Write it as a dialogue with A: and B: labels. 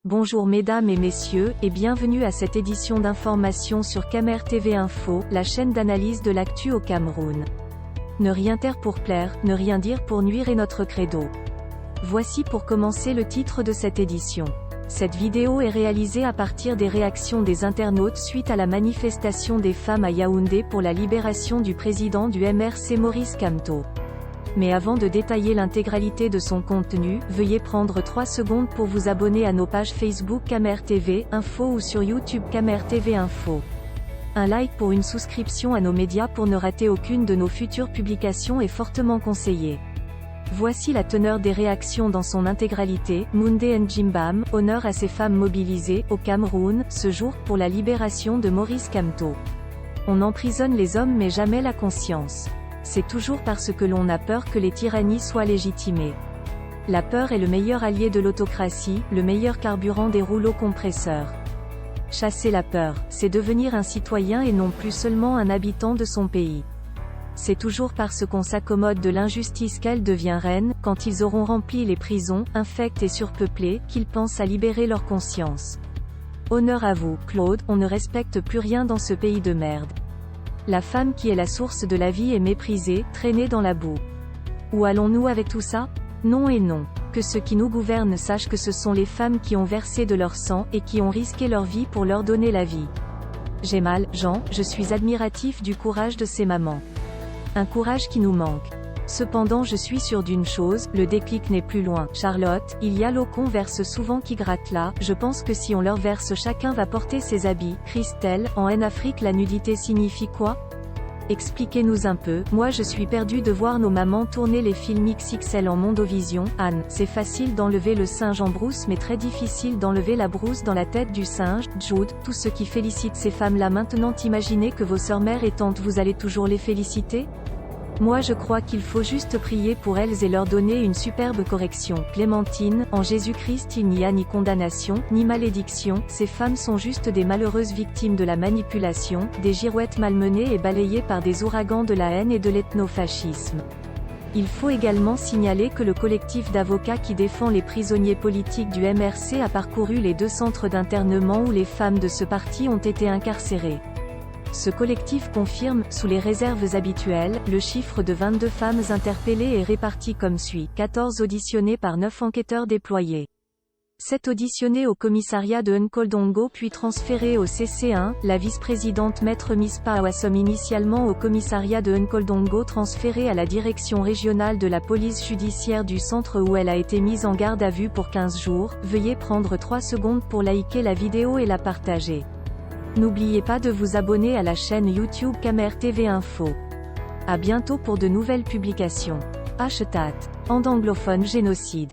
A: Bonjour mesdames et messieurs, et bienvenue à cette édition d'information sur Camer TV Info, la chaîne d'analyse de l'actu au Cameroun. Ne rien taire pour plaire, ne rien dire pour nuire est notre credo. Voici pour commencer le titre de cette édition. Cette vidéo est réalisée à partir des réactions des internautes suite à la manifestation des femmes à Yaoundé pour la libération du président du MRC Maurice Kamto. Mais avant de détailler l'intégralité de son contenu, veuillez prendre 3 secondes pour vous abonner à nos pages Facebook Camer TV Info ou sur YouTube Camer TV Info. Un like pour une souscription à nos médias pour ne rater aucune de nos futures publications est fortement conseillé. Voici la teneur des réactions dans son intégralité. Mounde Njimbam, honneur à ces femmes mobilisées, au Cameroun, ce jour, pour la libération de Maurice Kamto. On emprisonne les hommes mais jamais la conscience. C'est toujours parce que l'on a peur que les tyrannies soient légitimées. La peur est le meilleur allié de l'autocratie, le meilleur carburant des rouleaux compresseurs. Chasser la peur, c'est devenir un citoyen et non plus seulement un habitant de son pays. C'est toujours parce qu'on s'accommode de l'injustice qu'elle devient reine, quand ils auront rempli les prisons, infectes et surpeuplées, qu'ils pensent à libérer leur conscience. Honneur à vous, Claude, on ne respecte plus rien dans ce pays de merde. La femme qui est la source de la vie est méprisée, traînée dans la boue. Où allons-nous avec tout ça? Non et non. Que ceux qui nous gouvernent sachent que ce sont les femmes qui ont versé de leur sang, et qui ont risqué leur vie pour leur donner la vie. J'ai mal, Jean, je suis admiratif du courage de ces mamans. Un courage qui nous manque. Cependant je suis sûre d'une chose, le déclic n'est plus loin. Charlotte, il y a l'eau qu'on verse souvent qui gratte là, je pense que si on leur verse chacun va porter ses habits. Christelle, en Afrique la nudité signifie quoi? Expliquez-nous un peu, moi je suis perdue de voir nos mamans tourner les films XXL en Mondovision. Anne, c'est facile d'enlever le singe en brousse mais très difficile d'enlever la brousse dans la tête du singe. Jude, tout ce qui félicite ces femmes-là maintenant imaginez que vos sœurs mères et tantes vous allez toujours les féliciter? Moi je crois qu'il faut juste prier pour elles et leur donner une superbe correction. Clémentine, en Jésus-Christ il n'y a ni condamnation, ni malédiction, ces femmes sont juste des malheureuses victimes de la manipulation, des girouettes malmenées et balayées par des ouragans de la haine et de l'ethnofascisme. Il faut également signaler que le collectif d'avocats qui défend les prisonniers politiques du MRC a parcouru les 2 centres d'internement où les femmes de ce parti ont été incarcérées. Ce collectif confirme, sous les réserves habituelles, le chiffre de 22 femmes interpellées et réparties comme suit. 14 auditionnées par 9 enquêteurs déployés. 7 auditionnées au commissariat de Nkoldongo puis transférées au CC1, la vice-présidente Maître Mispa Awassom initialement au commissariat de Nkoldongo transférée à la direction régionale de la police judiciaire du centre où elle a été mise en garde à vue pour 15 jours. Veuillez prendre 3 secondes pour liker la vidéo et la partager. N'oubliez pas de vous abonner à la chaîne YouTube Camer TV Info. À bientôt pour de nouvelles publications. #, en anglophone génocide.